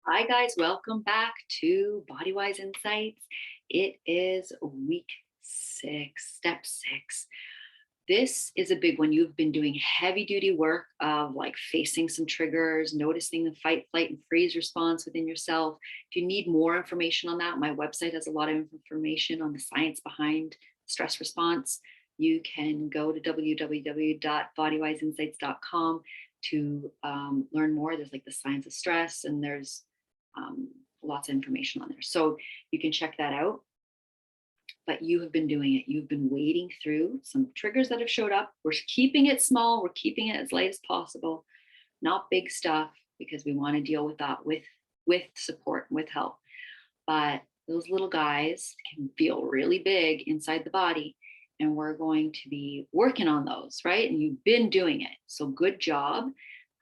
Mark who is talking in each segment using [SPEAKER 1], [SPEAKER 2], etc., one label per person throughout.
[SPEAKER 1] Hi guys, welcome back to Bodywise Insights. It is week 6, step 6. This is a big one. You've been doing heavy duty work of like facing some triggers, noticing the fight, flight, and freeze response within yourself. If you need more information on that, my website has a lot of information on the science behind stress response. You can go to www.bodywiseinsights.com to learn more. There's like the science of stress, and there's um, lots of information on there. So you can check that out. But you have been doing it. You've been wading through some triggers that have showed up. We're keeping it small. We're keeping it as light as possible, not big stuff, because we want to deal with that with support, with help. But those little guys can feel really big inside the body. And we're going to be working on those, right? And you've been doing it. So good job.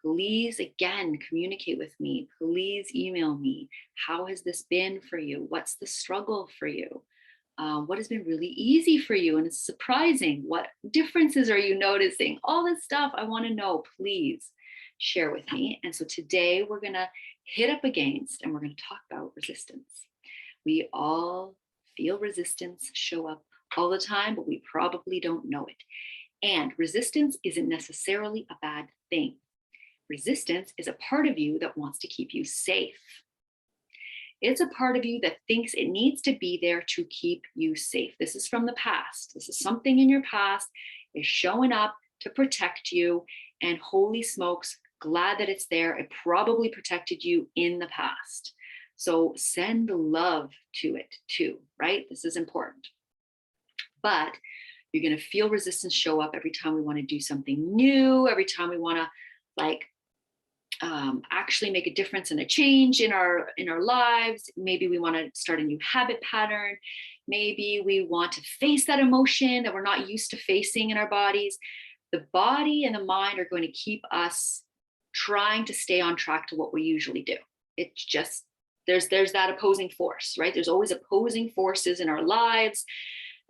[SPEAKER 1] Please, again, communicate with me. Please email me. How has this been for you? What's the struggle for you? What has been really easy for you and it's surprising? What differences are you noticing? All this stuff I want to know. Please share with me. And so today we're going to hit up against and we're going to talk about resistance. We all feel resistance show up all the time, but we probably don't know it. And resistance isn't necessarily a bad thing. Resistance is a part of you that wants to keep you safe. It's a part of you that thinks it needs to be there to keep you safe. This is from the past. This is something in your past is showing up to protect you. And holy smokes, glad that it's there. It probably protected you in the past. So send love to it too, right? This is important. But you're going to feel resistance show up every time we want to do something new, every time we want to like actually make a difference and a change in our lives. Maybe we want to start a new habit pattern. Maybe we want to face that emotion that we're not used to facing in our bodies. The body and the mind are going to keep us trying to stay on track to what we usually do. It's just there's that opposing force, right? There's always opposing forces in our lives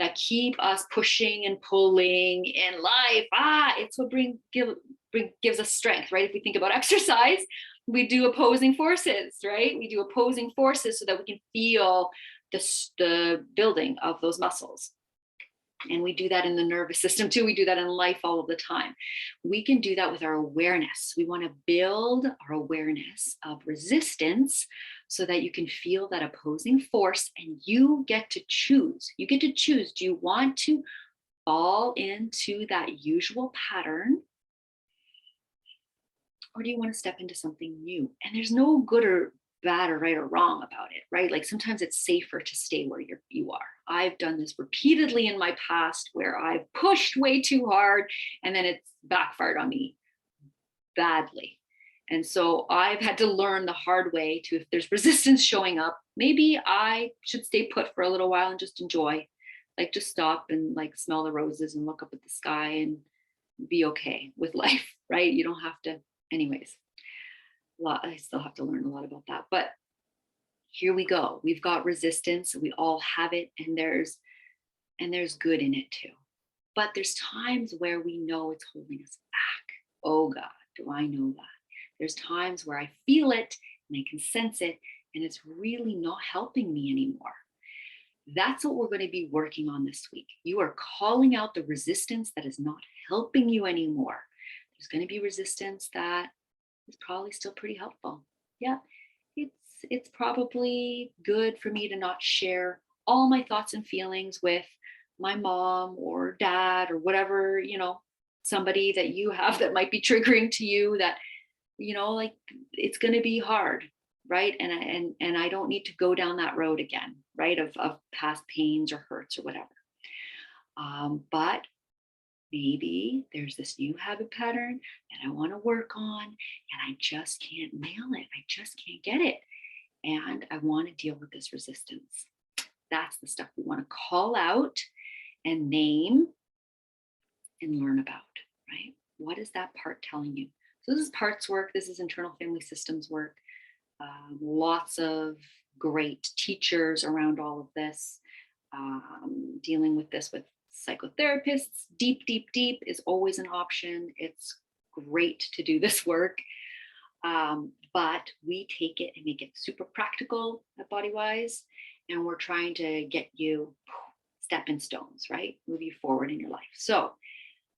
[SPEAKER 1] that keep us pushing and pulling in life. It's what gives us strength, right? If we think about exercise, we do opposing forces, right? We do opposing forces so that we can feel the building of those muscles. And we do that in the nervous system too. We do that in life all of the time. We can do that with our awareness. We want to build our awareness of resistance so that you can feel that opposing force and you get to choose. You get to choose. Do you want to fall into that usual pattern? Or do you want to step into something new? And there's no good or bad or right or wrong about it, right? Like sometimes it's safer to stay where you are. I've done this repeatedly in my past where I've pushed way too hard and then it's backfired on me badly. And so I've had to learn the hard way to, if there's resistance showing up, maybe I should stay put for a little while and just enjoy, like just stop and like smell the roses and look up at the sky and be okay with life, right? You don't have to, anyways. I still have to learn a lot about that, but here we go. We've got resistance. We all have it, and there's good in it too. But there's times where we know it's holding us back. Oh God, do I know that? There's times where I feel it and I can sense it, and it's really not helping me anymore. That's what we're going to be working on this week. You are calling out the resistance that is not helping you anymore. There's going to be resistance that is probably still pretty helpful. Yeah, it's probably good for me to not share all my thoughts and feelings with my mom or dad or whatever, somebody that you have that might be triggering to you that, like it's going to be hard, right? And I don't need to go down that road again, right? Of past pains or hurts or whatever. But maybe there's this new habit pattern that I want to work on and I just can't nail it. I just can't get it. And I want to deal with this resistance. That's the stuff we want to call out and name and learn about, right? What is that part telling you? So this is parts work. This is internal family systems work. Lots of great teachers around all of this, dealing with this with psychotherapists. Deep is always an option. It's great to do this work. But we take it and make it super practical at Bodywise, and we're trying to get you stepping stones, right? Move you forward in your life. So,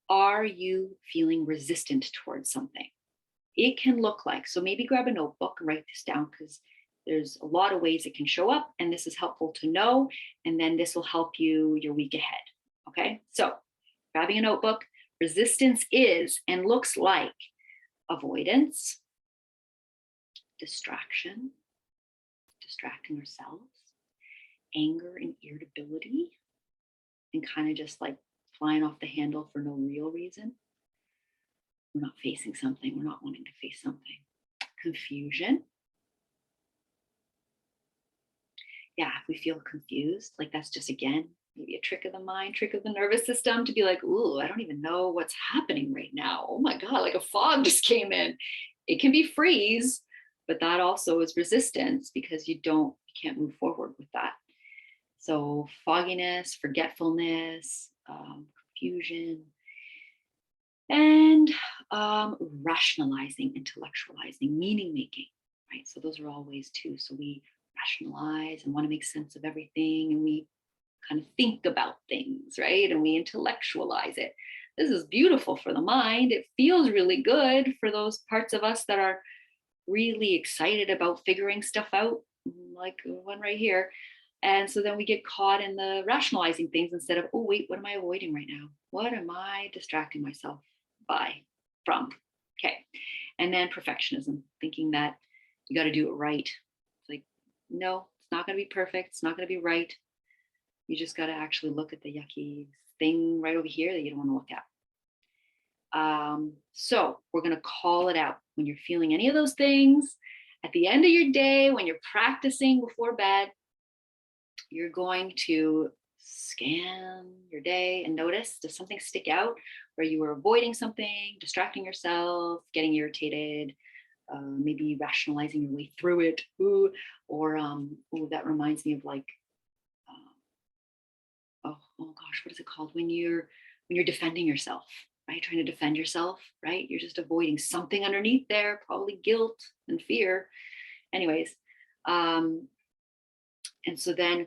[SPEAKER 1] are you feeling resistant towards something? It can look like, so maybe grab a notebook and write this down, because there's a lot of ways it can show up, and this is helpful to know. And then this will help you your week ahead. Okay. So, grabbing a notebook, resistance is and looks like avoidance, distraction, distracting ourselves, anger and irritability, and kind of just like flying off the handle for no real reason. We're not facing something, we're not wanting to face something. Confusion. Yeah, if we feel confused, like that's just again, maybe a trick of the mind, trick of the nervous system to be like, ooh, I don't even know what's happening right now. Oh my God, like a fog just came in. It can be freeze, but that also is resistance because you can't move forward with that. So fogginess, forgetfulness, confusion, and rationalizing, intellectualizing, meaning making, right? So those are all ways too. So we rationalize and want to make sense of everything, and we kind of think about things, right? And we intellectualize it. This is beautiful for the mind. It feels really good for those parts of us that are really excited about figuring stuff out, like one right here. And so then we get caught in the rationalizing things instead of, oh, wait, what am I avoiding right now? What am I distracting myself from? Okay. And then perfectionism, thinking that you got to do it right. It's like, no, it's not going to be perfect. It's not going to be right. You just got to actually look at the yucky thing right over here that you don't want to look at. So we're going to call it out when you're feeling any of those things at the end of your day, when you're practicing before bed. You're going to scan your day and notice, does something stick out where you were avoiding something, distracting yourself, getting irritated, maybe rationalizing your way through it? Or that reminds me of like, oh gosh, what is it called when you're defending yourself, right? Trying to defend yourself, right? You're just avoiding something underneath there, probably guilt and fear. Anyways, and so then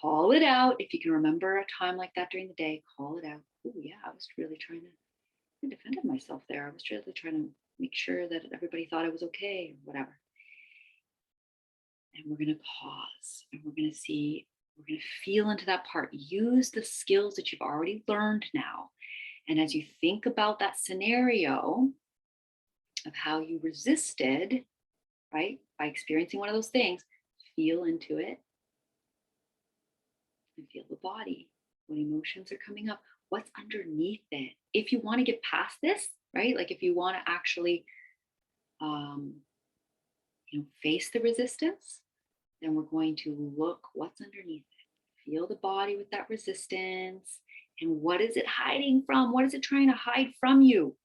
[SPEAKER 1] call it out. If you can remember a time like that during the day, call it out. Oh yeah, I was really trying to defend myself there. I was really trying to make sure that everybody thought I was okay, or whatever. And we're going to pause and we're going to see, we're going to feel into that part. Use the skills that you've already learned now. And as you think about that scenario of how you resisted, right, by experiencing one of those things, feel into it and feel the body. What emotions are coming up? What's underneath it? If you want to get past this, right, like if you want to actually face the resistance, then we're going to look what's underneath it. Feel the body with that resistance. And what is it hiding from? What is it trying to hide from you?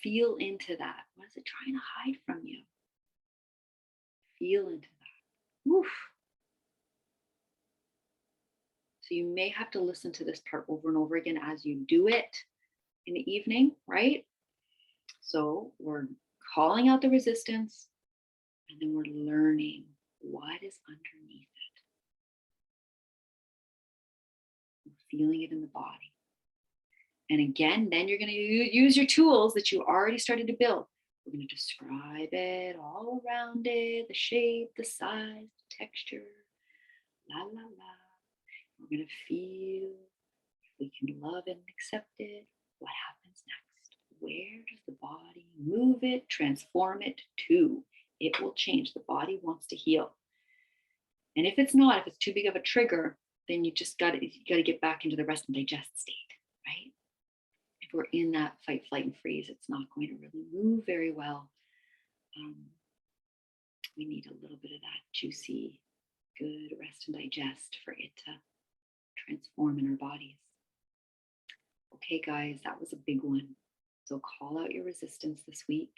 [SPEAKER 1] Feel into that. What is it trying to hide from you? Feel into that. Oof. So you may have to listen to this part over and over again as you do it in the evening, right? So we're calling out the resistance, and then we're learning what is underneath it. We're feeling it in the body. And again, then you're going to use your tools that you already started to build. We're going to describe it, all around it, the shape, the size, the texture, la, la, la. We're going to feel if we can love it and accept it. What happens next? Where does the body move it, transform it to? It will change. The body wants to heal. And if it's not, if it's too big of a trigger, then you got to get back into the rest and digest state, right? If we're in that fight, flight, and freeze, it's not going to really move very well. We need a little bit of that juicy, good rest and digest for it to transform in our bodies. Okay, guys, that was a big one. So call out your resistance this week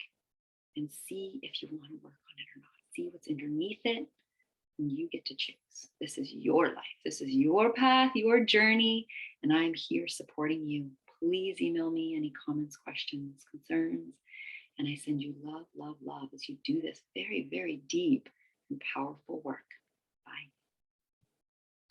[SPEAKER 1] and see if you want to work on it or not. See what's underneath it, and you get to choose. This is your life. This is your path, your journey, and I'm here supporting you. Please email me any comments, questions, concerns, And I send you love, love, love as you do this very, very deep and powerful work.